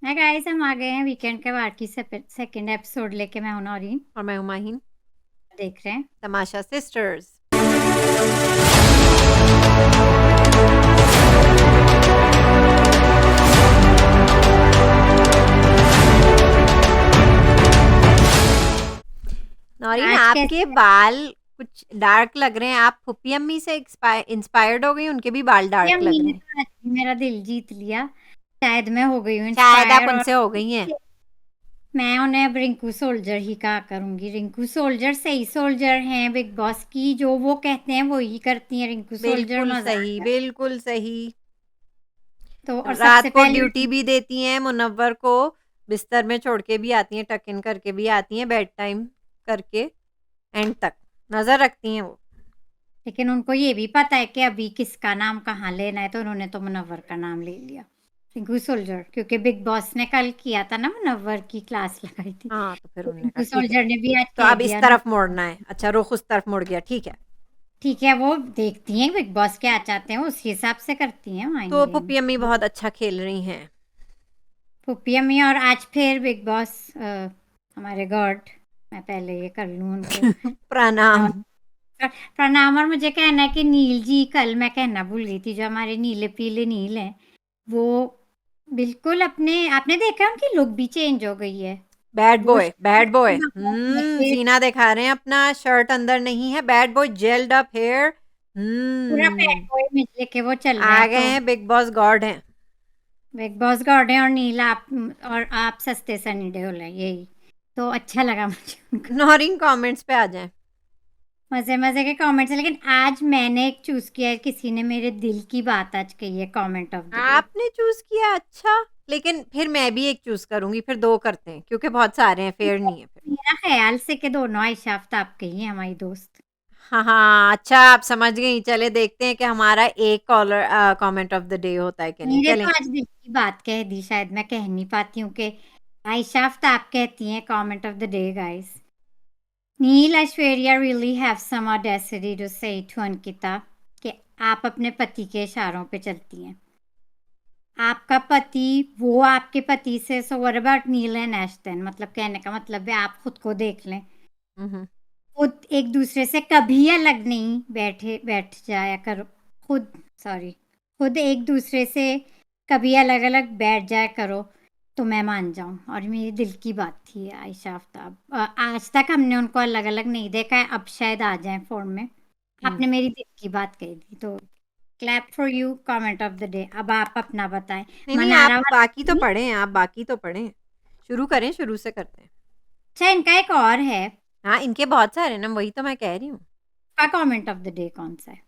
Hi guys, हम आ गए हैं वीकेंड के बाद की सेकंड एपिसोड लेके। मैं हूं नौरीन। और मैं हूं माहिन। देख रहे हैं। तमाशा सिस्टर्स। नौरीन, आज आपके कैसे? बाल कुछ डार्क लग रहे हैं। आप फुप्पी अम्मी से इंस्पायर्ड हो गई? उनके भी बाल ये डार्क लग अम्मी रहे ने हैं। तो आज मेरा दिल जीत लिया। शायद मैं हो गई हूँ शायद आप इंस्पायर। और उनसे हो गई हैं। मैं उन्हें अब रिंकू सोल्जर ही कहा करूंगी। रिंकू सोल्जर सही सोल्जर हैं। बिग बॉस की जो वो कहते हैं वो ही करती हैं। रिंकू सोल्जर बिल्कुल मजा आ सही, गया। बिल्कुल सही। तो और रात सबसे को पहले ड्यूटी भी देती हैं मुनव्वर को। बिस्तर में छोड़ के भी आती हैं, टक इन करके भी आती हैं, बेड टाइम करके एंड तक नजर रखती हैं वो। लेकिन उनको ये भी पता है कि अभी किसका नाम कहाँ लेना है, तो उन्होंने तो मुनव्वर का नाम ले लिया। रिंकू सोल्जर, क्योंकि बिग बॉस ने कल किया था ना, मुनव्वर की क्लास लगाई थी। हाँ, तो फिर तो उन्होंने कहा रिंकू ठीक है। सोल्जर ने भी आज तो कह अब इस दिया ना। तरफ मोड़ना है। अच्छा, रुख उस तरफ मुड़ गया, ठीक है। ठीक है, वो देखती हैं बिग बॉस क्या चाहते हैं, उस हिसाब से करती हैं माइंड तो गेम। पुप्पी अम्मी बहुत अच्छा खेल रही हैं। पुप्पी अम्मी। और आज फिर बिग बॉस हमारे गॉड, मैं पहले ये कर लूं उनको प्रणाम। प्रणाम। और मुझे कहना है कि नील जी, कल मैं कहना भूल गई थी, जो हमारे नीले पीले नील हैं, वो बिल्कुल अपने, आपने देखा उनकी लुक भी चेंज हो गई है। बैड वो बॉय, बैड बॉय। पूरा सीना दिखा रहे हैं अपना, शर्ट अंदर नहीं है। Bad boy, gelled up here. Bad boy image लेके वो चल रहे आ हैं। गए तो हैं, बिग बॉस गॉड हैं। बिग बॉस गॉड है और नील आप, और आप सस्ते सनी देओल है, यही तो अच्छा लगा मुझे उनका। नौरीन, कमेंट्स पे आ जाएं। मजे मजे के कमेंट्स है। लेकिन आज मैंने एक चूज किया है, किसी ने मेरे दिल की बात आज कही है, कमेंट ऑफ द डे। आपने चूज किया, अच्छा। लेकिन फिर मैं भी एक चूज करूंगी, फिर दो करते हैं क्योंकि बहुत सारे हैं, फेयर नहीं है फिर। मेरा ख्याल से कि दोनों आयशा आफ्ताब के ही हैं, हमारी दोस्त। हाँ हाँ, अच्छा, आप समझ गई। चले देखते हैं कि हमारा एक caller comment of the day होता है कि नहीं। मेरे चलें। तो आज दिल की बात कह दी, शायद मैं कह नहीं पाती हूँ कि आयशा आफ्ताब कहती हैं comment of the day guys. Neel Aishwarya really have some audacity to say to Ankita कि आप अपने पति के इशारों पे चलती हैं। आपका पति, वो आपके पति से, so what about Neel and Ashton? मतलब कहने का मतलब है आप खुद को देख लें। हम्म। खुद एक दूसरे से कभी अलग नहीं बैठ जाया करो। खुद, सॉरी, खुद एक दूसरे से कभी अलग अलग बैठ जाया करो, तो मैं मान जाऊं। और मेरी दिल की बात थी आयशा आफ्ताब। आज तक हमने उनको अलग अलग नहीं देखा है, अब शायद आ जाए फॉर्म में। हम्म। आपने मेरी दिल की बात कही थी, तो clap for you, comment of the day. अब आप अपना बताएं। नहीं नहीं, आप मनारा बाकी तो वाला, पढ़ें, आप बाकी तो पढ़ें। शुरू करें, शुरू से करते हैं। अच्छा इनका एक और है। हाँ, इनके बहुत सारे ना, वही तो मैं कह रही हूँ। का कमेंट ऑफ द डे कौन सा है?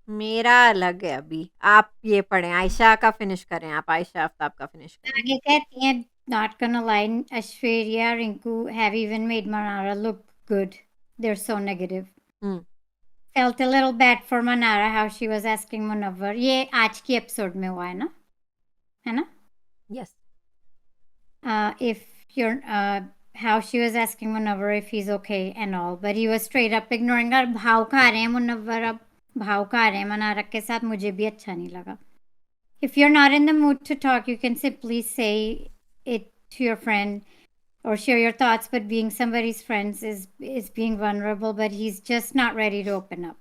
मेरा अलग है। अभी आप ये पढ़ें, आयशा का फिनिश करें। आप आयशा आफ्ताब का फिनिश करें। आगे कहती हैं, not gonna lie, Ashwarya, Rinku have even made Manara look good. They're so negative. Hmm. Felt a little bad for Manara how she was asking Munawwar. ये आज की एपिसोड में हुआ है ना? Yes. If you're how she was asking Munawwar if he's okay and all, but he was straight up ignoring her. भाव खा रहे हैं मुनव्वर, अब भाव खा रहे हैं मनारा के साथ, मुझे भी अच्छा नहीं लगा। If you're not in the mood to talk, you can simply say it to your friend or share your thoughts, but being somebody's friends is being vulnerable, but he's just not ready to open up.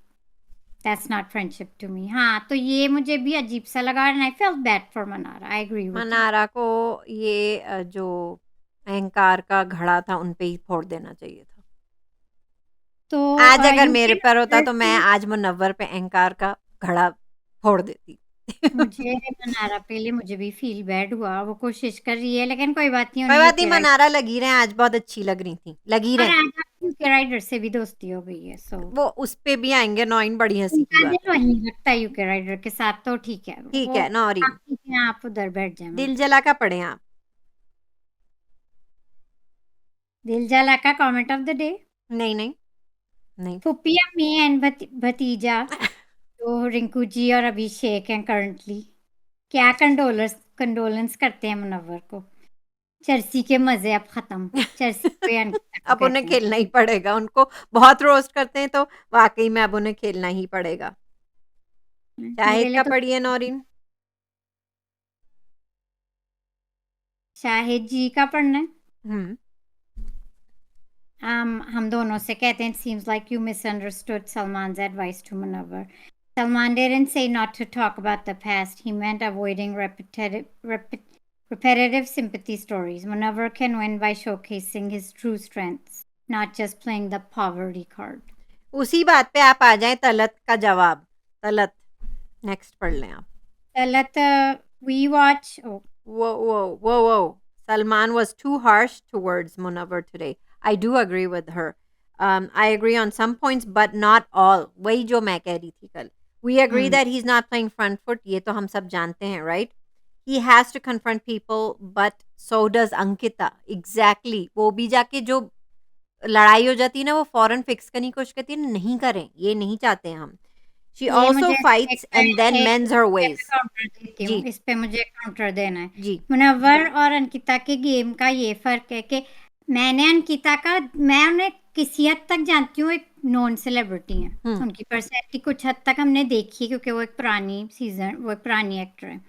That's not friendship to me. हाँ, तो ये मुझे भी अजीब सा लगा, and I felt bad for Manara. I agree with you. Mannara को ये जो अहंकार का घड़ा था उन पे ही फोड़ देना चाहिए था। तो आज अगर यू मेरे कैन पर होता तो मैं अंडरस्टैंड। आज मुनव्वर पे अहंकार का घड़ा फोड़ देती। मुझे मनारा पे लिए मुझे भी फील बैड हुआ। वो कोशिश कर रही है, लेकिन कोई बात नहीं, कोई उन्हें बात नहीं, यूके राइट। मनारा लगी रहे, आज बहुत अच्छी लग रही थी, लगी और रहे। आज आपकी यूके राइडर से भी दोस्ती हो गई है, सो वो उस पे भी आएंगे, नौइन, बड़ी हंसी की उनका बात दिल है। वहीं लगता है यूके राइडर के साथ, तो ठीक है ठीक वो। है आप नौरीन, ठीक है, आप उधर बैठ जाए दिल वहां। जला का पढ़े आप। दिल जला का कमेंट ऑफ द डे। नहीं नहीं नहीं। फुप्पी अम्मी एंड भतीजा, जो रिंकू जी और अभिषेक हैं करंटली, क्या कंडोलेंस करते हैं मुनव्वर को। चर्सी के मजे अब खत्म। चर्सी को या अनकिता को अब उन्हें कहते हैं। खेलना ही पड़ेगा, उनको बहुत रोस्ट करते हैं तो वाकई में अब उन्हें खेलना ही पड़ेगा। चाहे मेरे लिए का तो पढ़िए नौरीन। शाहिद जी का पढ़ना है। हम्म हम दोनों से कहते हैं, seems like you misunderstood Salman's advice to Munawwar. Salman didn't say not to talk about the past. He meant avoiding repetitive sympathy stories. Munawwar can win by showcasing his true strengths, not just playing the poverty card. उसी बात पे आप आ जाएं तलत का जवाब। Talat next पढ़ लें आप। Talat, we watch. Oh, Whoa. Salman was too harsh towards Munawwar today. I do agree with her. I agree on some points, but not all. वही जो मैं कह रही थी कल। We agree that he's not playing front foot. ये तो हम सब जानते हैं, right? He has to confront people, but so does Ankita. Exactly. वो भी जाके जो लड़ाई हो जाती है ना, वो फौरन फिक्स करने की कोशिश करती है, नहीं करें, ये नहीं चाहते हम। She ये also मुझे fights and then एक mends her इस पे ways. मैं काउंटर देती हूँ, जी इस पे मुझे काउंटर देना है। जी मुनव्वर और अंकिता के गेम का ये फर्क है कि मैंने अंकिता का, मैं उन्हें किसी हद तक जानती हूँ, एक नॉन सेलिब्रिटी है, उनकी पर्सनैलिटी कुछ हद तक हमने देखी है क्योंकि वो एक पुरानी एक्टर है।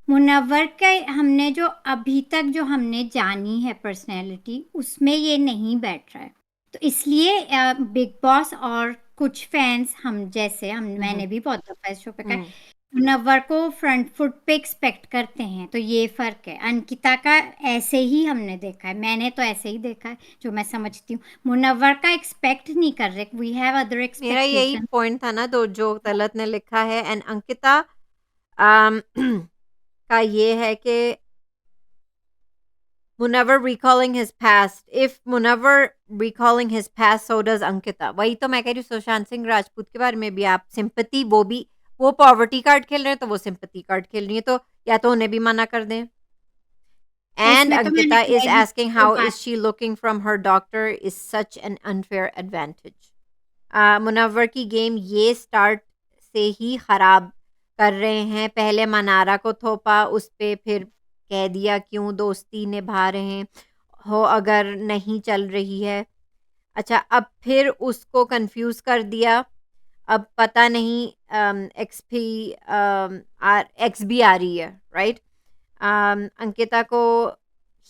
मुनव्वर का हमने जो अभी तक जो हमने जानी है पर्सनैलिटी, उसमें ये नहीं बैठ रहा है, तो इसलिए बिग बॉस और कुछ फैंस हम जैसे मैंने भी बहुत दफा इस शो पे कहा, मुनव्वर को फ्रंट फुट पे एक्सपेक्ट करते हैं, तो ये फर्क है। अंकिता का ऐसे ही हमने देखा है, मैंने तो ऐसे ही देखा है जो मैं समझती हूँ। मुनव्वर का एक्सपेक्ट नहीं कर रहे, वी हैव अदर मेरा यही एक्सपेक्टेशन। पॉइंट था ना, तो जो तलत ने लिखा है एंड अंकिता का ये है कि Munawwar recalling his past. If Munawwar recalling his past, so does Ankita. वही तो मैं कह रही हूँ, सुशांत सिंह राजपूत के बारे में भी आप सिंपैथी, वो पॉवर्टी कार्ड खेल रहे हैं, तो वो सिंपैथी कार्ड खेल रही है, तो या तो उन्हें भी मना कर दें। And इसमें तो मैंने Ankita is कह दी asking कोई how बात is she looking from her doctor is such an unfair advantage. Munawwar की गेम ये स्टार्ट से ही खराब कर रहे हैं। पहले मनारा को थोपा उस पे, फिर कह दिया क्यों दोस्ती निभा रहे हो अगर नहीं चल रही है। अच्छा, अब फिर उसको कंफ्यूज कर दिया। अब पता नहीं एक्स भी आ रही है, राइट? अंकिता को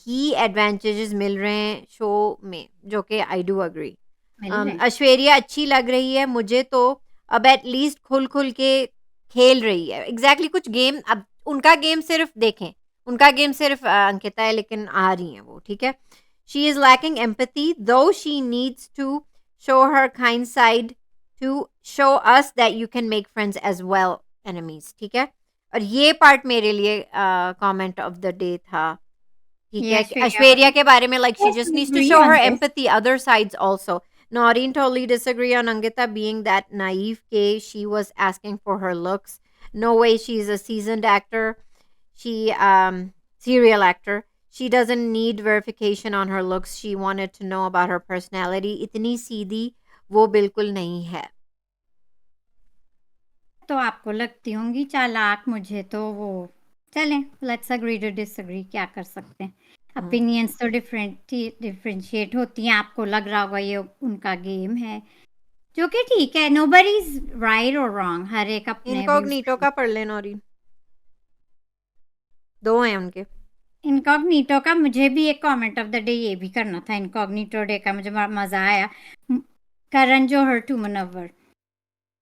ही एडवांटेजेस मिल रहे हैं शो में, जो कि आई डू अग्री। मिल रहे हैं। ऐश्वर्या अच्छी लग रही है मुझे तो, अब एटलीस्ट खुल के खेल रही है। एग्जैक्टली कुछ गेम, अब उनका गेम सिर्फ देखें, उनका गेम सिर्फ अंकिता है, लेकिन आ रही हैं वो, ठीक है। She is lacking empathy, though she needs to show her kind side to show us that you can make friends as well enemies, ठीक है। और ये पार्ट मेरे लिए कमेंट ऑफ द डे था, ठीक ये है, ऐश्वर्या ऐश्वर्या के बारे में, like she Yes, just we needs to agree show on her this. empathy other sides also. Noreen totally disagree on Angita being that naive ke she was asking for her looks. No way, she's a seasoned actor. She serial actor. She doesn't need verification on her looks. She wanted to know about her personality. इतनी सीधी वो बिल्कुल नहीं है। तो आपको लगती होंगी चालाक, मुझे तो वो, चलें, लेट्स अग्री टू डिसएग्री, क्या कर सकते हैं। ओपिनियंस तो डिफरेंशिएट होती हैं, आपको लग रहा होगा ये उनका गेम है, जो कि ठीक है, नोबडी इज राइट और रॉन्ग, हर एक अपने इनकॉग्निटो का पढ़ ले नौरीन, दो हैं उनके। इनकॉग्निटो का मुझे भी एक कमेंट ऑफ द डे ये भी करना था। इनकॉग्निटो डे का मुझे मजा आया। करण जौहर टू मुनव्वर,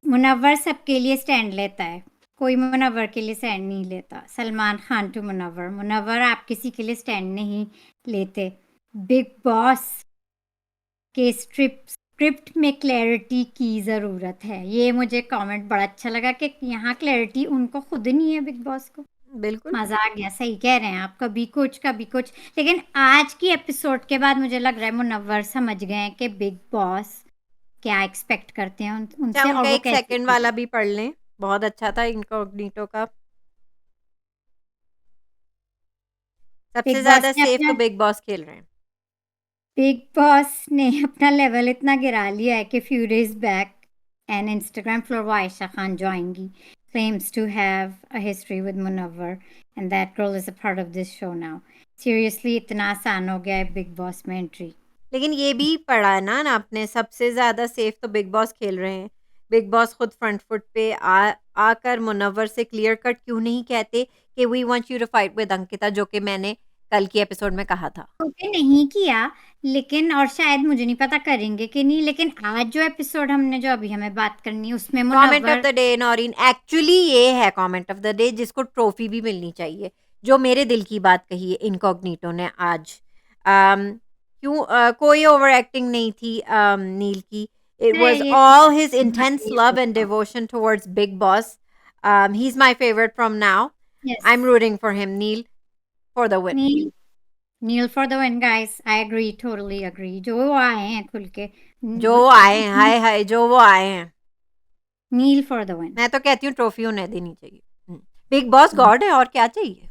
मुनव्वर सबके लिए स्टैंड लेता है, कोई मुनव्वर के लिए स्टैंड नहीं लेता। सलमान खान टू मुनव्वर, मुनव्वर आप किसी के लिए स्टैंड नहीं लेते। बिग बॉस के स्क्रिप्ट में क्लैरिटी की ज़रूरत है। ये मुझे कमेंट बड़ा अच्छा लगा कि यहाँ क्लैरिटी उनको खुद नहीं है, बिग बॉस को। बिल्कुल मजा आ गया, सही कह रहे हैं आप, कभी कुछ। लेकिन आज की एपिसोड के बाद मुझे लग रहा है मुनव्वर समझ गए हैं कि बिग बॉस क्या एक्सपेक्ट करते हैं उनसे, और उनका वो एक कैसे सेकंड वाला भी पढ़ लें, बहुत अच्छा था इनकॉग्निटो का। सबसे ज्यादा सेफ तो बिग बॉस खेल रहे हैं। बिग बॉस ने अपना लेवल इतना गिरा लिया है कि few days back an Instagram floor वो आयशा खान जो आएंगी, claims to have a history with Munawwar and that girl is a part of this show now. Seriously, इतना आसान हो गया है बिग बॉस में एंट्री। लेकिन ये भी पढ़ा ना आपने, सबसे ज्यादा सेफ तो बिग बॉस खेल रहे हैं। बिग बॉस खुद फ्रंट फुट पे आकर मुनव्वर से क्लियर कट क्यों नहीं कहते कि we want you to fight with Ankita, जो कि मैंने कल की एपिसोड में कहा था। ओके नहीं किया, लेकिन और शायद मुझे नहीं पता करेंगे कि नहीं, लेकिन आज जो एपिसोड हमने जो अभी हमें बात करनी है उसमें comment of Munawar the day Naureen, actually ये है कमेंट ऑफ द डे जिसको ट्रॉफी भी मिलनी चाहिए, जो मेरे दिल की बात कही है इनकॉग्निटो ने आज। क्यों कोई ओवर एक्टिंग नहीं थी नील की। इट है वाज ये ऑल हिज इंटेंस ये love and devotion towards Bigg Boss. He is my favourite from now. Yes I am rooting for him, Neel, for the win. Neel Neel for the win guys, I agree, totally agree, जो वो आए हैं खुल के जो वो आए हैं, हाय हाय, जो वो आए हैं, नील फॉर द विन। मैं तो कहती हूँ ट्रॉफी उन्हें देनी चाहिए। बिग बॉस गॉड है, और क्या चाहिए।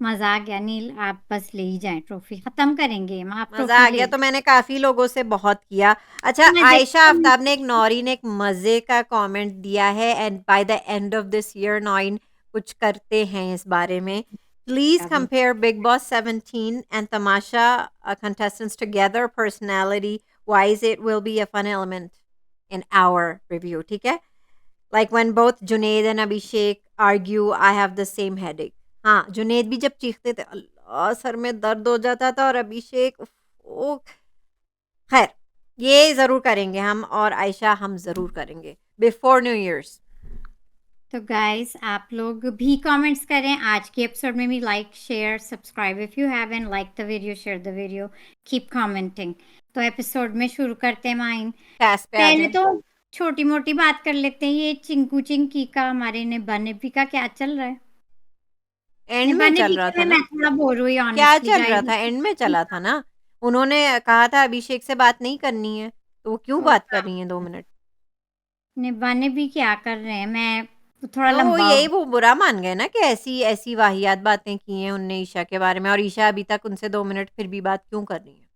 मजा आ गया नील, आप बस ले ही जाएं ट्रॉफी, खत्म करेंगे हम, आप मजा ट्रॉफी आ ले गया, तो मैंने काफी लोगों से बहुत किया। अच्छा, मजे आयशा आफ्ताब ने एक नौरीन एक मजे का कमेंट दिया है, and by the end of this year Naureen कुछ करते हैं इस बारे में। प्लीज अभी compare big boss 17 and Tamasha contestants together personality wise, it will be a fun element in our review, ठीक है। like when both Junaid and Abhishek argue, I have the same headache. हाँ, जुनेद भी जब चीखते थे अल्लाह sir में दर्द हो जाता था, और अभिषेक ओ, खैर ये जरूर करेंगे हम, और आयशा हम जरूर करेंगे बिफोर न्यू ईयर्स। तो गाइस आप लोग भी कमेंट्स करें आज के एपिसोड में भी, like share subscribe if you haven't, like the video, share the video, keep commenting. तो एपिसोड में शुरू करते हैं माइन। टैस पे आ पहले जाए। तो छोटी मोटी बात कर लेते हैं, ये चिंकू चिंकी का हमारे निब्बा निब्बी का क्या चल रहा है। एंड निब्बा में चल निब्बी रहा के था में ना, मैं थोड़ा बोर हुई क्या ऑनेस्टली चल रहा गाइस। था, एंड में चला था ना। उन्होंने कहा था अभिषेक से बात नहीं करनी है, तो वो क्यों तो बात कर रही है 2 मिनट। निब्बा निब्बी क्या कर रहे हैं, मैं थोड़ा तो वो लंबा यही वो बुरा मान गए ना कि ऐसी ऐसी वाहियात बातें की हैं उनने ईशा के बारे में, और ईशा अभी तक उनसे 2 मिनट फिर भी बात क्यों कर रही है।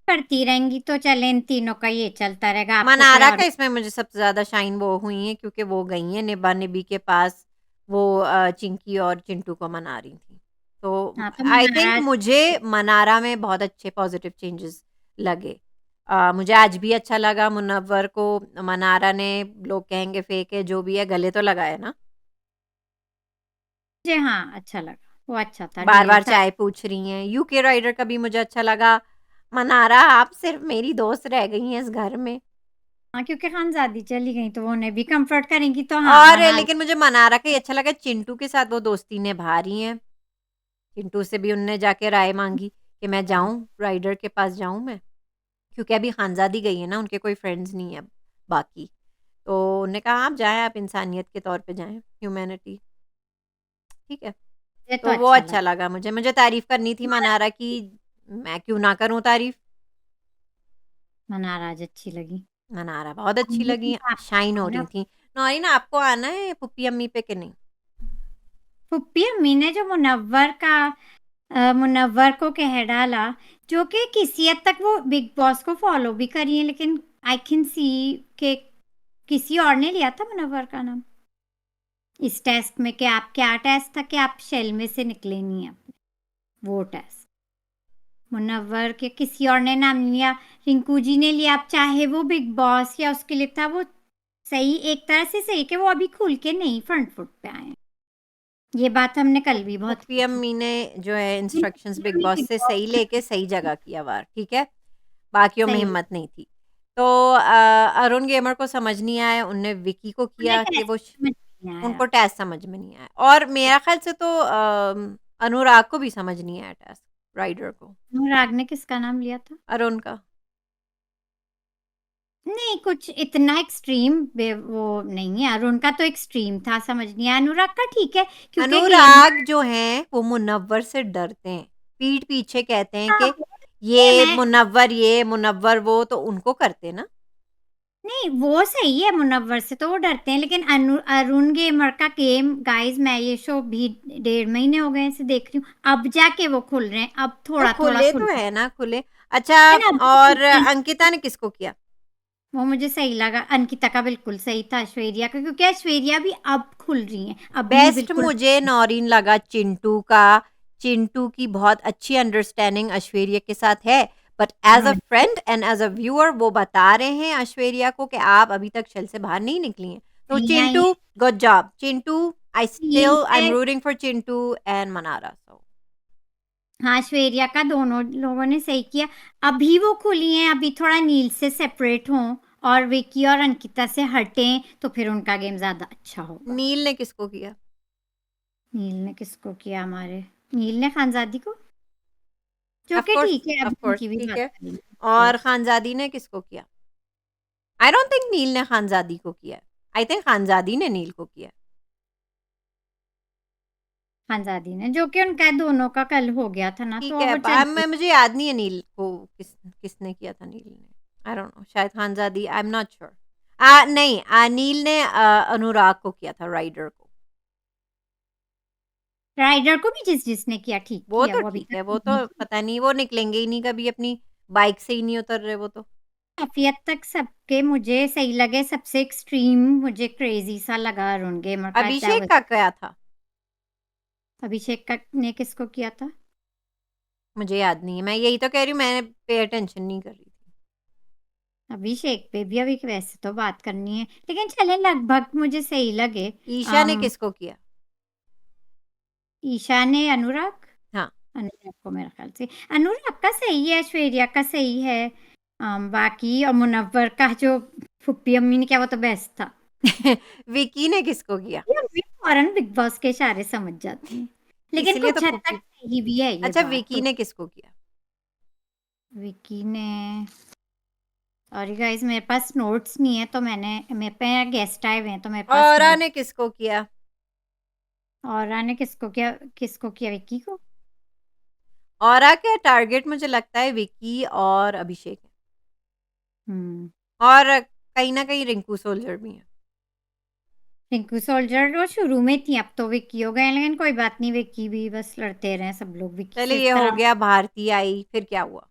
करती रहेंगी तो चले, इन तीनों का ये चलता रहेगा, आपको कोई मनारा और का इसमें मुझे सबसे ज्यादा शाइन वो हुई है क्योंकि वो गई हैं निब्बा निब्बी के पास, वो चिंकी और चिंटू को मना रही थी। तो हाँ तो आई थिंक महाराज मुझे मनारा में बहुत अच्छे पॉजिटिव चेंजेस लगे। मुझे आज भी अच्छा लगा मुनव्वर को मनारा ने, लोग कहेंगे फेक है जो भी है, गले तो लगाए ना। मुझे हाँ अच्छा लगा, वो अच्छा था बार बार डिलीट चाय पूछ रही हैं। यूके राइडर का भी मुझे अच्छा लगा। मनारा आप सिर्फ मेरी दोस्त रह गई हैं इस घर में। हाँ क्योंकि खानजादी चली गई तो वो उन्हें भी कंफर्ट करेंगी, तो हाँ और मना। लेकिन मुझे मनारा का ही अच्छा लगा, चिंटू के साथ वो दोस्ती निभा रही हैं। चिंटू से भी उनने जाके राय मांगी कि मैं जाऊं, राइडर के पास जाऊं मैं, क्योंकि अभी खानजादी गई है ना, उनके कोई फ्रेंड्स नहीं है अब बाकी। तो उन्होंने कहा आप जाएं, आप इंसानियत के तौर पे जाएं, ह्यूमैनिटी, ठीक है। मुझे तो तो वो अच्छा लगा। अच्छा लगा मुझे, मुझे तारीफ करनी थी मनारा की, मैं क्यों ना करूं तारीफ। मनाराज अच्छी लगी। मनारा बहुत अच्छी अम्मी लगी, की बात शाइन हो है रही ना, थी। नौरीन आपको आना है पुप्पी अम्मी पे कि नहीं। पुप्पी अम्मी ने जो मुनव्वर का मुनव्वर को कह डाला, जो कि किसी हद तक वो बिग बॉस को फॉलो भी करी है, लेकिन आई कैन सी के किसी और ने लिया था मुनव्वर का नाम इस टेस्ट में, कि आप क्या टेस्ट था कि आप शेल में से निकले नहीं हैं, वो टेस्ट मुनव्वर के किसी और ने नाम नहीं लिया, रिंकू जी ने लिया। अब चाहे वो बिग बॉस या उसके लिए था, वो सही एक तरह से सही कि वो अभी खुल के नहीं फ्रंट फुट पे आए हैं। ये बात हमने कल भी बहुत पुप्पी की थी। अम्मी ने जो है इंस्ट्रक्शंस बिग अभी बॉस बिग से बॉस सही में लेके सही जगह किया वार, ठीक है। बाकियों में सही हिम्मत नहीं थी। तो अरुण गेमर को समझ नहीं आया, उनने विकी को उन्हें किया कि कैसे वो समझ नहीं आया। उनको टेस्ट समझ में नहीं आया, और मेरा ख्याल से तो अनुराग को भी समझ नहीं आया टेस्ट, राइडर को। अनुराग ने किसका नाम लिया था। अरुण का। नहीं कुछ इतना एक्सट्रीम वो नहीं है, अरुण का तो एक्सट्रीम था, समझ नहीं आया। अनुराग का ठीक है क्योंकि गेम अनुराग जो हैं वो मुनव्वर से डरते हैं, पीठ पीछे कहते हैं हाँ, कि ये ये मैं मुनव्वर वो, तो उनको करते ना। नहीं वो सही है, मुनव्वर से तो वो डरते हैं, लेकिन अरुण गेमर का गेम गाइस, मैं ये शो भी 1.5 महीने हो गए ऐसे देख रही हूँ, अब जाके वो खुल रहे हैं, अब तो थोड़ा थोड़ा खुले खुल तो रहे है ना, खुले। अच्छा, हैं ना, अभी और खुलते हैं। अंकिता ने किसको किया। वो मुझे सही लगा, अंकिता का बिल्कुल सही था, ऐश्वर्या का, क्योंकि ऐश्वर्या भी अब खुल रही है, अभी बेस्ट बिल्कुल मुझे नौरीन लगा चिंटू का। चिंटू की बहुत अच्छी अंडरस्टैंडिंग ऐश्वर्या के साथ है, बट एज अ हाँ, friend and as a viewer वो बता रहे हैं ऐश्वर्या को कि आप अभी तक शेल से बाहर नहीं निकली हैं। तो नहीं आई चिंटू, है। Good job Chintu, I Neel still I say am rooting for Chintu and Mannara. So हाँ, श्वेरिया का दोनों लोगों ने सही किया। अभी वो खुली हैं, अभी थोड़ा नील से सेपरेट हों और विकी और अंकिता से हटें तो फिर उनका गेम ज्यादा अच्छा होगा। नील ने किसको किया? नील ने किसको किया? हमारे नील ने खानजादी को, जो कि ठीक है, ऑफ अभी कोर्स उनकी भी ठीक बात है। करेंगे of और course। खानजादी ने किसको किया? आई डोंट थिंक नील ने खानजादी को किया। आई थिंक खानजादी ने नील को किया। खानजादी ने, जो कि उनका दोनों का कल हो गया था ना, ठीक तो है, वो चल मैं मुझे याद नहीं है नील को किसने किया था नील ने। आई डोंट नो, शायद Khanzaadi, I am not sure. नहीं, नील ने अनुराग को किया था, राइडर को। राइडर को भी जिसने किया ठीक वो किया, तो वो अभी ठीक तक है, वो नहीं तो किया। पता नहीं, वो निकलेंगे ही नहीं कभी, अपनी बाइक से ही नहीं उतर रहे वो तो। काफी हद तक सबके मुझे सही लगे, सबसे एक्सट्रीम मुझे क्रेजी सा लगा अरुण गेमर का, अभिषेक का क्या था? अभिषेक का ने किसको किया था? मुझे याद नहीं है, मैं यही तो कह रही हूँ, मैं पे अटेंशन नहीं कर रही थी। अभिषेक पे भी अभी वैसे तो बात करनी है, लेकिन चले लगभग मुझे सही लगे। ईशा ने किसको किया? ईशा ने अनुराग, हाँ। अनुराग को मेरे ख्याल से अनुराग का सही है, ऐश्वर्या का सही है। बाकी और मुनव्वर का जो फुप्पी अम्मी ने किया वो तो बेस्ट था। विकी ने किसको किया? ये अम्मी फौरन बिग बॉस के इशारे समझ जाती हैं, लेकिन इसलिए तो कुछ हद तक फुप्पी। सही भी है ये अच्छा, बात विकी तो। ने किसको किया? विकी ने, सॉरी गाइस मेरे पास नोट्स नहीं है, तो मेरे पे गेस्ट आए हुए हैं तो मेरे पास औरा नोट। ने किसको किया? और ने किसको किया? किसको किया? विक्की को। औरा का टारगेट मुझे लगता है विकी और अभिषेक है, हम्म। और कहीं ना कहीं रिंकू सोल्जर भी है। रिंकू सोल्जर वो शुरू में थी, अब तो विक्की हो गए, लेकिन कोई बात नहीं, विक्की भी बस लड़ते रहे सब लोग विक्की चले, से ये इस हो तरह। गया, भारती आई, फिर क्या हुआ?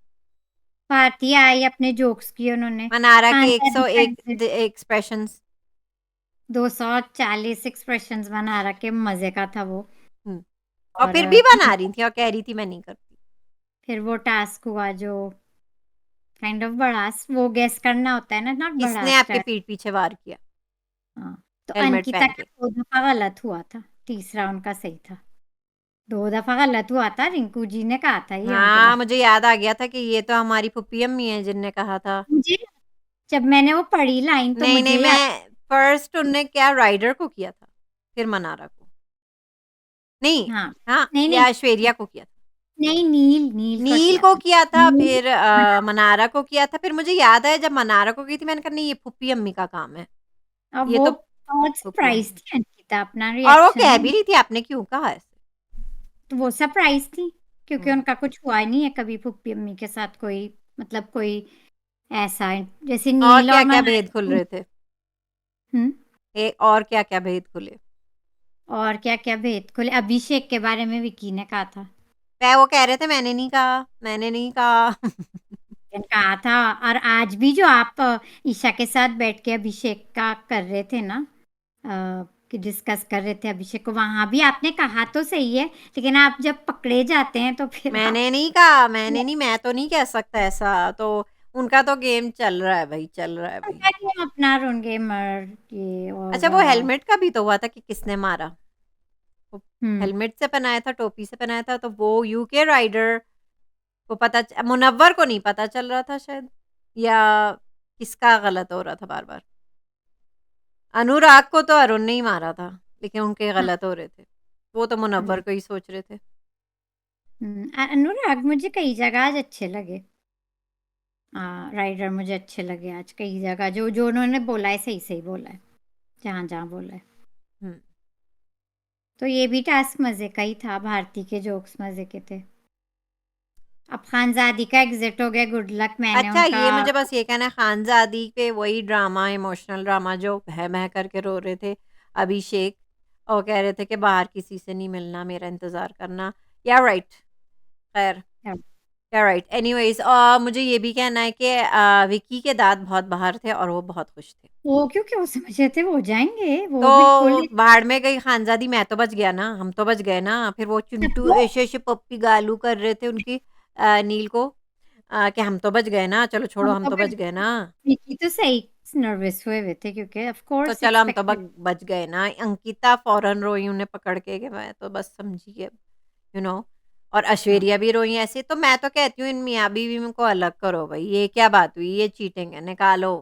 भारती आई, अपने जोक्स किए उन्होंने। मनारा के खानदानी का 101 exit, एक्सप्रेशंस। 240 एक्सप्रेशंस बना रखे, मजे का था वो। और और फिर भी बना रही थी और कह रही थी मैं नहीं करती। फिर वो टास्क हुआ जो काइंड ऑफ भड़ास, वो गेस करना होता है ना, नॉट किसने भड़ास आपके टाइप। पीठ पीछे वार किया? हाँ, तो हेलमेट अंकिता पहन का के। 2 दफा गलत हुआ था, तीसरा उनका सही था। 2 दफा गलत हुआ था, रिंकू जी ने कहा था ये उनके हाँ, बारे मुझे याद आ गया था कि ये तो हमारी फुप्पी अम्मी है जिनने कहा था। में। मुझे जब मैंने वो पढ़ी लाइन तो नहीं नहीं, मुझे याद। मैं फर्स्ट उनने क्या राइडर को किया था, फिर मनारा को। नहीं। हाँ, हाँ, नहीं नहीं या ऐश्वर्या को किया था। नहीं, नील नील का नील किया को था। किया था, नील फिर बना, मनारा को किया था, फिर मुझे याद आया जब मनारा को की थी मैंने कहा नहीं, ये फुप्पी अम्मी का काम है। और ये वो तो बहुत फुप्पी सरप्राइज अम्मी। थी अंकिता, अपना और वो रिएक्शन कह नहीं। भी रही थी आपने क्यों कहा ऐसे। तो वो सरप्राइज थी, क्योंकि हम्म। उनका कुछ हुआ ही नहीं है कभी पुप्पी अम्मी के साथ, कोई मतलब कोई ऐसा जैसे और नील क्या और क्या भेद खुल मनाली। रहे थे? हम्म। और क्या क्या भेद खुले? और क्या क्या भेद खुले? अभिषेक के बारे में विकी ने कहा था। वो कह रहे थे मैंने नहीं कहा, मैंने नहीं कहा। मैंने कहा था। और आज भी जो आप ईशा के साथ बैठ के अभिषेक का कर रहे थे ना, कि डिस्कस कर रहे थे अभिषेक को, वहां भी आपने कहा तो सही है, लेकिन आप जब पकड़े जाते हैं तो फिर आप। मैंने नहीं कहा, मैंने नहीं, मैं तो नहीं कह सकता ऐसा तो। उनका तो गेम चल रहा है भाई, चल रहा है भाई। उनका गेम अपना रन गेमर ये और अच्छा, वो हेलमेट का भी तो हुआ था कि किसने मारा। वो हम्म। हेलमेट से पहनाया था, टोपी से पहनाया था, तो वो यूके राइडर को मुनव्वर को नहीं पता चल रहा था शायद, या किसका गलत हो रहा था बार बार। अनुराग को तो अरुण ने ही मारा था, लेकिन उनके हाँ। गलत हो रहे थे। वो तो मुनव्वर हम्म। को ही सोच रहे थे। अनुराग मुझे कई जगह आज अच्छे लगे। राइडर मुझे अच्छे लगे आज कई जगह, जो जो उन्होंने बोला है सही सही बोला है, जहाँ जहाँ बोला है। हम्म। तो ये भी टास्क मजे का ही था, भारती के जोक्स मजे के थे। अब खानजादी का एग्जिट हो गया, गुड लक, मैंने अच्छा, उनका। ये मुझे बस ये कहना है, खानजादी के वही ड्रामा, इमोशनल ड्रामा जो बह बह करके रो रहे थे अभिषेक, और कह रहे थे कि बाहर किसी से नहीं मिलना, मेरा इंतजार करना। या राइट। खैर। या राइट, एनीवेज, मुझे ये भी कहना है कि विकी के दांत बहुत बाहर थे और वो बहुत खुश थे। वो क्योंकि वो समझ रहे थे वो हो जाएंगे, वो बिल्कुल। तो बाहर में गई खानजादी, मैं तो बच गया ना, हम तो बच गए ना। फिर वो सब चिंटू लोग ऐसे ऐसे पप्पी गालू कर रहे थे उनकी नील को। कि हम तो बच गए ना, चलो छोड़ो हम हम तो तो बच बच गए गए। ना। विकी तो सही नर्वस हुए हुए थे क्योंकि ऑफ तो कोर्स चलो हम तो एक्सपेक्टेड। बच गए ना। अंकिता फौरन रोई उन्हें पकड़ के कि मैं तो बस समझी अब, यू नो। और हाँ ऐश्वर्या भी रोई ऐसे। तो मैं तो कहती हूँ इन मियाँ बीवी को अलग करो भाई, ये क्या बात हुई, ये चीटिंग है, निकालो,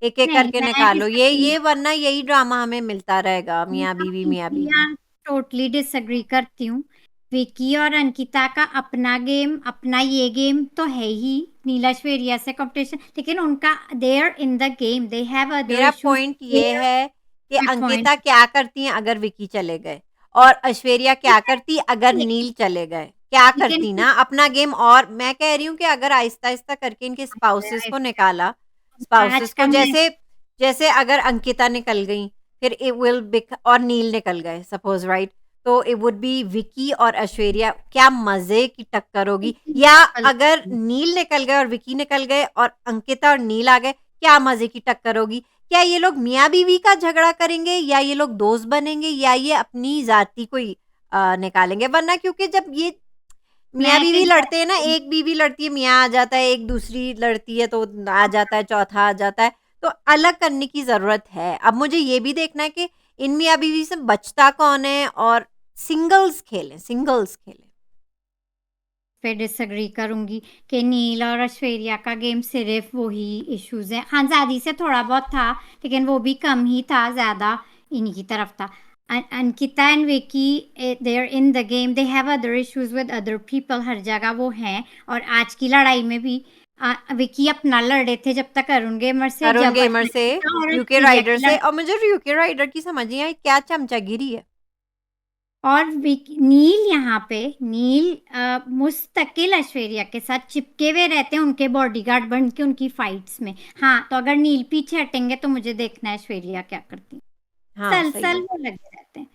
एक एक नहीं, करके मैं निकालो डिसएग्री ये, वरना यही ड्रामा हमें मिलता रहेगा, मियाँ बीवी मियाँ करती बीवी। हूँ, टोटली डिसएग्री करती हूँ। विकी और अंकिता का अपना गेम, अपना ये गेम तो है ही, नीला श्वेरिया से कंपटीशन, लेकिन उनका they are in the game, they have other मेरा इश्यूज। पॉइंट ये है कि माय पॉइंट। अंकिता क्या करती हैं अगर विकी चले गए, और ऐश्वर्या क्या करती अगर नील चले गए, क्या लेकिन करती ना अपना गेम। और मैं कह रही हूँ कि अगर आहिस्ता आहिस्ता करके इनके स्पाउसेस को निकाला, आज स्पाउसेस का को, मैं जैसे जैसे अगर अंकिता निकल गई, फिर इट विल बिक और नील निकल गए सपोज, राइट। तो इट वुड बी विकी और ऐश्वर्या, क्या मजे की टक्कर होगी। या अगर नील निकल गए और विकी निकल गए और अंकिता और नील आ गए, क्या मजे की टक्कर होगी। क्या ये लोग मियाँ बीवी का झगड़ा करेंगे, या ये लोग दोस्त बनेंगे, या ये अपनी जाति कोई निकालेंगे। वरना क्योंकि जब ये मियाँ मैं बीवी फिर लड़ते हैं ना, एक बीवी लड़ती है मियाँ आ जाता है, एक दूसरी लड़ती है तो आ जाता है, चौथा आ जाता है। तो अलग करने की जरूरत है। अब मुझे ये भी देखना है कि इन मियाँ बीवी से बचता कौन है, और सिंगल्स खेलें, सिंगल्स खेलें। पे डिसएग्री करूंगी कि नील और ऐश्वर्या का गेम सिर्फ वही इश्यूज है। खानजादी से थोड़ा बहुत था, लेकिन वो भी कम ही था, ज्यादा इन्हीं की तरफ था। Ankita and Vicky, they are in the game, they have other issues with other people, हर जगह वो हैं। और आज की लड़ाई में भी विकी अपना लड़े थे जब तक अरुण गेमर से, अरुण जब गेमर से, अंकिता और यूके ऐश्वर्या राइडर की से। लड़ाई। और मुझे यूके राइडर की समझ नहीं आई, क्या चमचागिरी है। और नील यहाँ पे, नील मुस्तकिल ऐश्वर्या के साथ चिपके हुए रहते हैं, उनके बॉडीगार्ड बन के उनकी फाइट्स में। हाँ, तो अगर नील पीछे हटेंगे तो मुझे देखना है ऐश्वर्या क्या करती। हाँ सल सही सल है। वो लगे रहते हैं।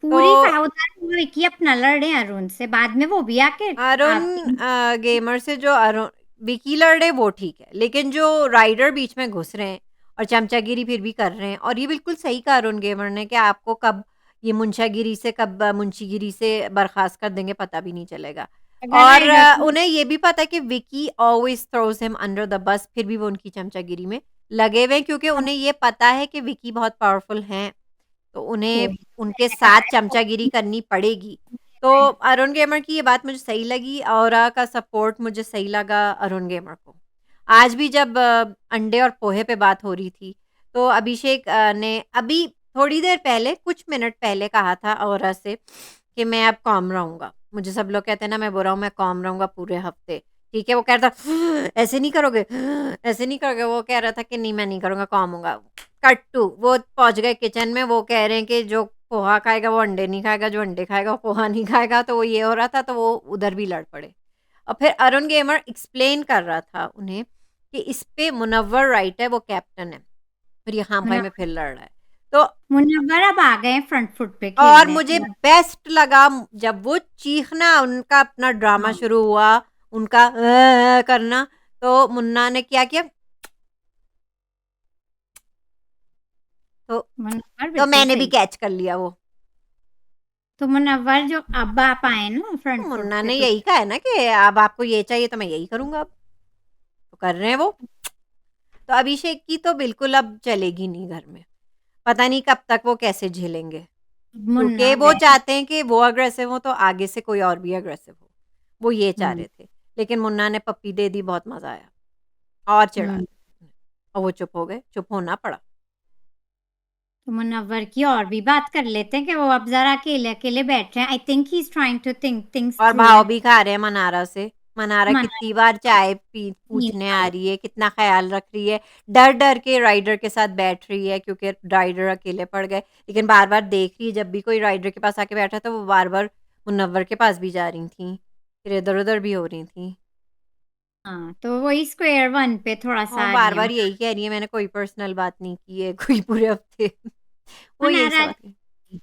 तो पूरी सावधान विकी अपना लड़े अरुण से, बाद में वो भी आके अरुण आपकी। गेमर से जो अरुण विकी लड़ रहे वो ठीक है, लेकिन जो राइडर बीच में घुस रहे हैं और चमचागिरी फिर भी कर रहे हैं, और ये बिल्कुल सही कहा अरुण गेमर ने कि आपको कब ये मुंशागिरी से, कब मुंशीगिरी से बर्खास्त कर देंगे पता भी नहीं चलेगा। अगर और राइडर उन्हें ये भी पता है कि Vicky always throws him under the bus, फिर भी वो उनकी चमचागिरी में लगे हुए हैं, क्योंकि उन्हें ये पता है कि विकी बहुत पावरफुल हैं, तो उन्हें वही तो उनके मैंने कहा साथ चमचागिरी है। करनी पड़ेगी। तो अरुण गेमर की ये बात मुझे सही लगी, औरा का सपोर्ट मुझे सही लगा अरुण गेमर को। आज भी जब अंडे और पोहे पे बात हो रही थी, तो अभिषेक ने अभी थोड़ी देर पहले, कुछ मिनट पहले कहा था औरा से कि मैं अब कॉम रहूँगा। मुझे सब लोग कहते हैं ना मैं बुरा हूँ, मैं कॉम रहूँगा पूरे हफ्ते। ठीक है, वो कह रहा था ऐसे नहीं करोगे, ऐसे नहीं करोगे। वो कह रहा था कि नहीं मैं नहीं करूँगा, कॉम हूँगा। कट टू वो पहुँच गए किचन में, वो कह रहे हैं कि जो पोहा खाएगा वो अंडे नहीं खाएगा, जो अंडे खाएगा वो पोहा नहीं खाएगा। तो वो ये हो रहा था, तो वो उधर भी लड़ पड़े। और फिर अरुण गेमर एक्सप्लेन कर रहा था उन्हें कि इस पे मुनव्वर राइट है, वो कैप्टन है, फिर ये खाम खाई में फिर लड़ रहा है। तो मुनव्वर अब आ गए फ्रंट फुट पे और खेलने। मुझे बेस्ट लगा जब वो चीखना, उनका अपना ड्रामा हाँ, शुरू हुआ, उनका करना। तो मुन्ना ने क्या किया, तो मुनव्वर तो बिल्कुल मैंने भी सही। कैच कर लिया वो। तो मुनव्वर जो अब आप आए ना फ्रंट फुट मुन्ना पे ने तो। यही कहा है ना कि अब आपको ये चाहिए तो मैं यही करूंगा, अब तो कर रहे हैं वो। तो अभिषेक की तो बिल्कुल अब चलेगी नहीं घर में। पता नहीं कब तक वो कैसे झेलेंगे, मुन्ना क्योंकि वो गए। चाहते हैं कि वो अग्रेसिव हो तो आगे से कोई और भी अग्रेसिव हो। वो ये चाह हम्म। रहे थे, लेकिन मुन्ना ने पप्पी दे दी, बहुत मजा आया, और चिढ़ा हम्म। दिया। और वो चुप हो गए, चुप होना पड़ा। तो मुनव्वर की और भी बात कर लेते हैं कि वो अब जरा अकेले अकेले बैठ रहे हैं। I think he is trying to think things और थ्रू भाव एंड भी खा रहे हैं मनारा से। मनारा मना कितनी बार चाय पी पूछने आ रही है, कितना ख्याल रख रही है, डर डर के राइडर के साथ बैठ रही है क्योंकि राइडर अकेले पड़ गए, लेकिन बार बार देख रही है जब भी कोई राइडर के पास आके बैठा तो वो बार बार मुनव्वर के पास भी जा रही थी, फिर इधर उधर भी हो रही थी। हाँ, तो वही स्क्वायर वन पे थोड़ा सा और आ रही बार है। बार यही कह रही है मैंने कोई पर्सनल बात नहीं की है कोई पूरे हफ्ते। वो यही मनारा सब आती।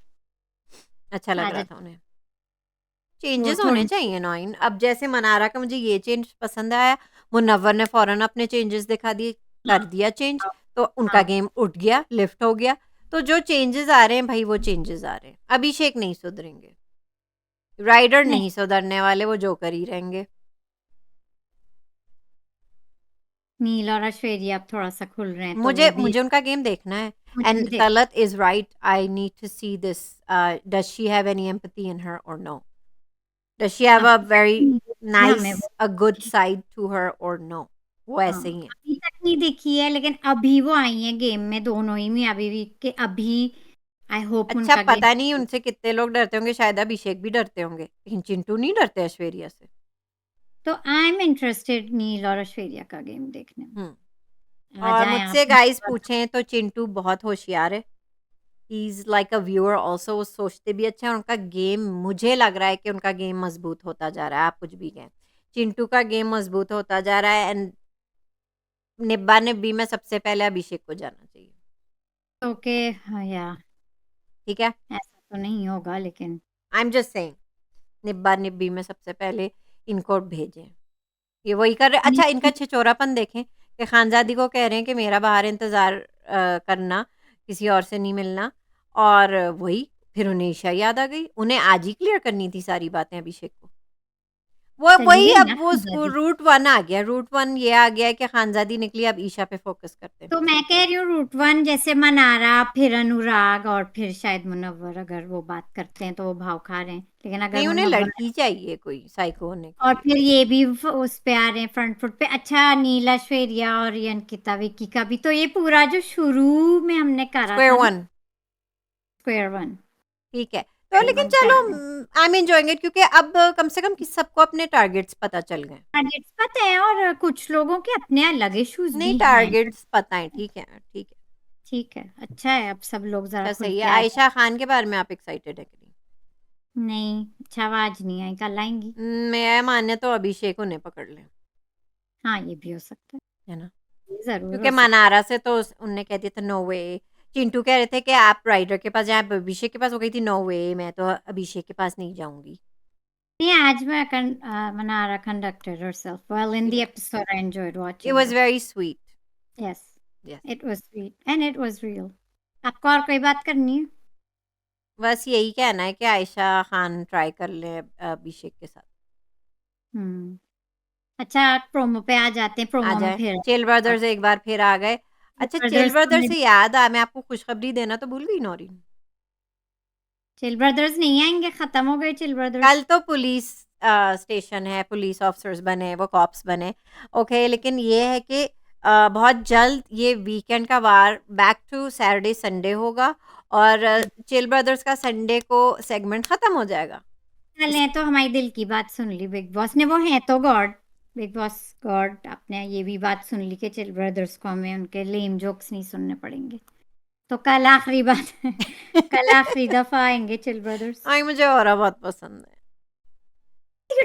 अच्छा लग आज रहा था उन्हें। वो चेंजेस होने थोड़ी। चाहिए नॉइन। अब जैसे मनारा का मुझे ये चेंज पसंद आया, मुनव्वर ने फौरन अपने चेंजेस दिखा दिए, कर दिया चेंज, तो उनका हाँ, गेम उठ गया, लिफ्ट हो गया। तो जो चेंजेस आ रहे हैं भाई वो चेंजेस आ रहे हैं। अभिषेक नहीं सुधरेंगे, राइडर नहीं, नहीं सुधरने वाले, वो जो कर ही रहेंगे। नील और ऐश्वर्या अब थोड़ा-सा खुल रहे हैं, तो मुझे वो भी मुझे उनका गेम देखना है। मुझे भी एंड देख Talat is right, I need to see this. Does she have any empathy in her or no? Does she have a अभी तक वेरी नहीं देखी नाइस, हमें वो। A good side to her or no? वो हाँ, ऐसे ही हैं। अभी तक नहीं देखी है, लेकिन अभी वो आई हैं गेम में, दोनों ही में अभी भी के अभी आई होप अच्छा, उनका गेम। पता नहीं उनसे कितने लोग डरते होंगे, शायद अभिषेक भी डरते होंगे, लेकिन चिंटू नहीं डरते ऐश्वर्या से। तो आई एम इंटरेस्टेड नील और ऐश्वर्या का गेम देखने में। हुँ। आ और जाएँ आप मुझसे भी गाइस थोड़ा सा। पूछें तो चिंटू बहुत होशियार है। He is like a viewer also, वो सोचते भी अच्छा है, और उनका गेम मुझे लग रहा है कि उनका गेम मज़बूत होता जा रहा है, आप कुछ भी कहें। चिंटू का गेम मज़बूत होता जा रहा है, एंड निब्बा-निब्बी में सबसे पहले अभिषेक को जाना चाहिए। ओके, हाँ, या ठीक है? ऐसा तो नहीं होगा लेकिन आई एम जस्ट सेइंग, निब्बा-निब्बी में सबसे पहले इनको भेजें। ये वही कर रहे, अच्छा इनका छिछोरापन देखें कि खानज़ादी को कह रहे हैं कि मेरा बाहर इंतज़ार करना, किसी और से नहीं मिलना, और वही फिर उन्हें ईशा याद आ गई। उन्हें आज ही क्लियर करनी थी सारी बातें अभिषेक को। वो चली वही, गई अब ना वो उसको खानदादी। रूट 1 आ गया, रूट 1 ये आ गया है कि खानज़ादी निकली, अब ईशा पे फ़ोकस करते हैं। तो मैं कह रही हूँ रूट 1 जैसे मनारा, फिर अनुराग और फिर शायद मुनव्वर, अगर वो बात करते हैं तो वो भाव खा रहे हैं। लेकिन अगर नहीं, उन्हें मुनव्वर लड़की चाहिए कोई साइको होने के और लिए। फिर ये भी उस पे आ रहे हैं फ्रंट फुट पे। अच्छा, नीला श्वेरिया और ये अंकिता विक्की का भी, तो ये पूरा जो शुरू में हमने करा स्क्वायर था ना, 1 स्क्वायर वन। ठीक है। तो स्क्वायर लेकिन वन पे चलो, आ रहे हैं। आई एम एन्जॉयिंग इट, क्योंकि अब कम से कम कि सबको अपने टारगेट्स पता चल गए। टारगेट्स पता है, और कुछ लोगों के अपने अलग इश्यूज नहीं, भी हैं। टारगेट्स पता है, ठीक है, ठीक है। ठीक है, अच्छा है, अब सब लोग जरा अच्छा, खुल सही है। के आ जाए। आयशा खान के बारे में आप एक्साइटेड है कि नहीं? नहीं, अच्छा आवाज नहीं आई, कल आएंगी। मैं माने तो अभिषेक उन्हें पकड़ लें, हाँ, ये भी हो सकता है ना? है, ये जरूर क्योंकि हो सकता मनारा से तो उनने कह दिया था नो वे। चिंटू कह रहे थे कि आप राइडर के पास जाएँ, आप अभिषेक के पास, वो कही थी नो वे, मैं तो अभिषेक के पास नहीं जाऊँगी। है। नहीं, आज मैं Manara conducted herself well in the Yeah. episode. I enjoyed It watching was her. very sweet. Yes, Yes. it was sweet and it was real. आपको और कोई बात करनी है? बस यही कहना है कि आयशा खान ट्राई कर लें अभिषेक के साथ। हम्म। अच्छा, प्रोमो पे आ जाते हैं, आ प्रोमो में जाए। फिर चिल ब्रदर्स एक बार फिर आ गए। अच्छा, चिल ब्रदर्स ब्रदर्स से याद आ, मैं आपको खुशखबरी देना तो भूल गई नौरीन। चिल ब्रदर्स नहीं आएंगे, खत्म हो गए चिल ब्रदर्स। कल तो पुलिस स्टेशन है, पुलिस ऑफिसर्स बने, वो कॉप्स बने, ओके, लेकिन ये है कि बहुत जल्द ये वीकेंड का वार बैक टू सैटरडे संडे होगा, और चिल ब्रदर्स का संडे को सेगमेंट खत्म हो जाएगा। चले तो हमारी दिल की बात सुन ली बिग बॉस ने, वो है तो गॉड। बिग बॉस गॉड, आपने ये भी बात सुन ली कि चिल ब्रदर्स को हमें उनके लेम जोक्स नहीं सुनने पड़ेंगे। तो कल आखिरी बात है, कल आखिरी दफा आएंगे चिल ब्रदर्स। आई, मुझे और बहुत पसंद है।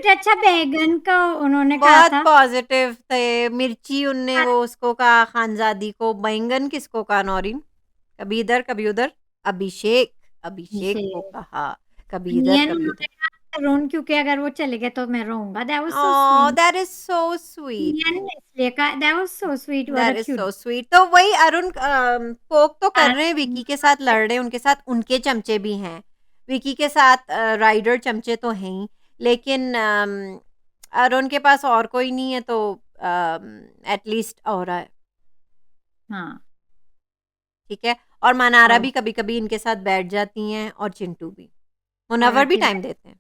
अच्छा, बैगन का उन्होंने कहा बहुत था। पॉजिटिव थे। मिर्ची उनने वो उसको कहा खानजादी को, बैंगन किसको कहा नौरीन? कभी इधर कभी उधर। अभिषेक, अभिषेक को कहा, कभी इधर अनियन कभी उधर। उन्होंने कहा रोन, क्योंकि अगर वो चले गए तो मैं रोऊंगा। That was so oh, sweet. That is so sweet. अनियन ने इसलिए कहा, that was so sweet, what that a is cute. So sweet. तो वही अरुण पोक तो कर रहे हैं, विकी के साथ लड़ रहे हैं, उनके साथ उनके चमचे भी हैं। विकी के साथ राइडर चमचे तो हैं ही, लेकिन अरुण के पास और कोई नहीं है, तो एटलीस्ट और है, हाँ, ठीक है। और मनारा और भी कभी-कभी इनके साथ बैठ जाती हैं, और चिंटू भी। और मुनव्वर भी की टाइम देते हैं।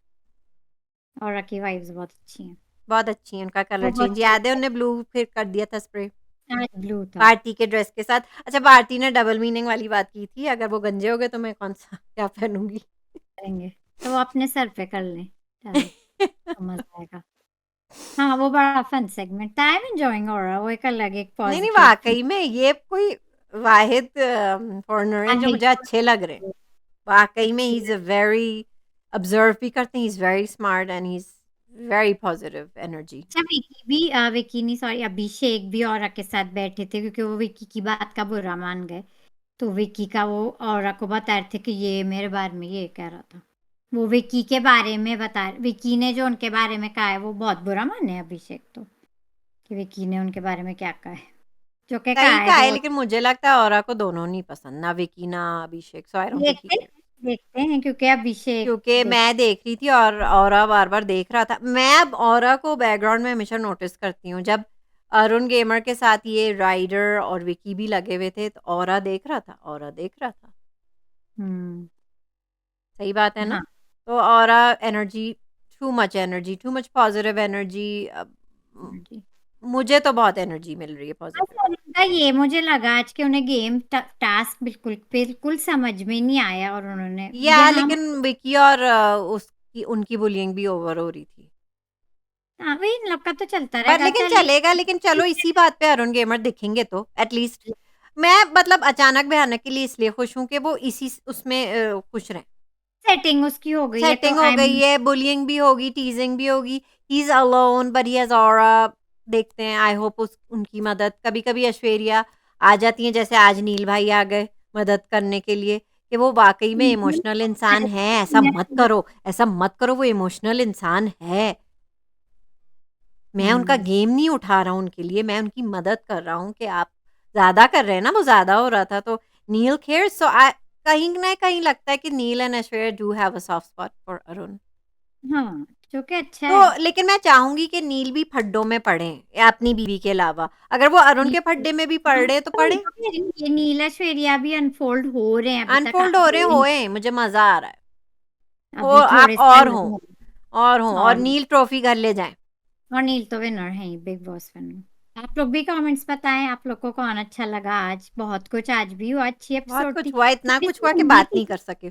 और की वाइब्स बहुत अच्छी हैं। बहुत अच्छी हैं, उनका कलर वो बहुत चेंज याद है, क्यूट उन्होंने ब्लू फिर कर दिया था स्प्रे, है, ब्लू था। भारती के ड्रेस के साथ। अच्छा, भारती ने डबल मीनिंग वाली बात की थी, अगर वो गंजे हो गए तो मैं कौन-सा क्या पहनूँगी? करेंगे तो वो अपने सर पे कर लें, डालें, तो मजा आएगा। हाँ, वो बड़ा फन सेगमेंट था। आई एम एंजॉयिंग ऑरा, वो एक अलग एक नहीं, नहीं, पॉजिटिव वाक़ई में ये कोई वाहिद फ़ॉरेनर हैं जो मुझे अच्छे लग रहे हैं। वाक़ई में he is a very, observe भी करते हैं, he is very smart, and he is very positive energy. अच्छा, विकी भी विकी नहीं, सॉरी, अभिषेक भी औरा के साथ बैठे थे, क्योंकि वो विकी की बात का बुरा मान गए। तो विकी का वो औरा को बता रहे थे कि ये मेरे बारे में ये कह रहा था। वो विकी के बारे में बता, विकी ने जो उनके बारे में कहा है वो बहुत बुरा माने अभिषेक तो, कि विकी ने उनके बारे में क्या कहा है, जो कि कहा सही है कहा है, जो लेकिन मुझे लगता है औरा को दोनों नहीं पसंद, ना विकी ना अभिषेक, सो आई डोंट थिंक ही देखते केयर्स। हैं, देखते हैं, क्योंकि अभिषेक क्योंकि देख मैं देख रही थी और औरा बार-बार देख रहा था। मैं अब औरा को बैकग्राउंड में हमेशा नोटिस करती हूँ, जब अरुण गेमर के साथ ये राइडर और विकी भी लगे हुए थे, तो ऑरा देख रहा था, ऑरा देख रहा था। हम्म। सही बात है ना? हाँ तो aura energy, too much positive energy. जी। मुझे तो बहुत एनर्जी मिल रही है पॉजिटिव। अच्छा, उनका ये मुझे लगा आज कि उन्हें गेम टास्क बिल्कुल बिल्कुल समझ में नहीं आया, और उन्होंने या यहाँ लेकिन विकी और उसकी उनकी बुलिंग भी ओवर हो रही थी। हाँ वही इन लोग का तो चलता पर रहेगा, लेकिन चलिए। चलेगा, लेकिन चलो इसी बात पे अरुण गेमर दिखेंगे तो एटलीस्ट। मैं मतलब अचानक भयानक के लिए इसलिए खुश हूँ कि वो इसी उसमें खुश रहे। सेटिंग उसकी हो गई है तो सेटिंग हो आई गई एम। है, बुलिंग भी होगी, टीजिंग भी होगी। He is alone but he has aura. देखते हैं, आई होप उस उनकी मदद कभी कभी ऐश्वर्या आ जाती है, जैसे आज नील भाई आ गए मदद करने के लिए, कि वो वाकई में इमोशनल इंसान है। ऐसा मत करो, ऐसा मत करो, वो इमोशनल इंसान है। मैं उनका गेम नहीं उठा रहा हूँ उनके लिए, मैं उनकी मदद कर रहा हूँ कि आप ज़्यादा कर रहे हैं ना, वो ज़्यादा हो रहा था। तो नील केयर्स, सो आई कहीं ना कहीं लगता है कि Neel and Aishwarya do have a soft spot for Arun. हाँ जो कि अच्छा तो है। लेकिन मैं चाहूंगी कि नील भी फड्डों में पड़े अपनी बीवी के अलावा। अगर वो अरुण के फड्डे में भी पड़ हाँ रहे तो तो वही पड़े। तो कह रही हूँ, ये नीला श्वेरिया भी अनफोल्ड हो रहे हैं, अभी तक अनफोल्ड हो रहे होए, मुझे मजा आ रहा है। हो अभी आप थोड़े से और अलग हो, हो। और और नील ट्रॉफी घर ले जाएं। और नील तो विनर है ही, बिग बॉस विनर। आप लोग भी कमेंट्स बताएं, आप लोग को कौन अच्छा लगा आज। बहुत कुछ आज भी हुआ, अच्छी बहुत एपिसोड थी। कुछ हुआ, इतना थोड़ी कुछ सी हुआ कि लंबी बात थी, नहीं कर सके।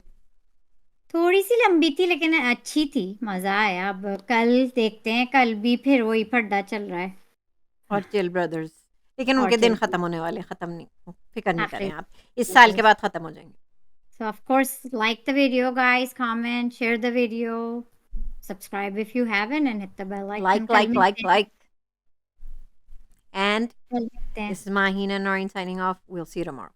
थोड़ी सी लंबी थी लेकिन अच्छी थी, मजा आया। अब कल देखते हैं, कल भी फिर वही फड्डा चल रहा है। और चिल ब्रदर्स, लेकिन और उनके दिन चल खत्म होने वाले, खत्म नहीं, फिक्र नहीं आफ्टर। करें आप, इस साल के बाद खत्म हो जाएंगे। So of course, like the video, guys, comment, share the video, subscribe if you haven't, and hit the bell icon. Like कल लाइक लाइक मिलते हैं। लाइक एंड कल मिलते हैं। This is Maheen and Noreen signing off. We'll see you tomorrow.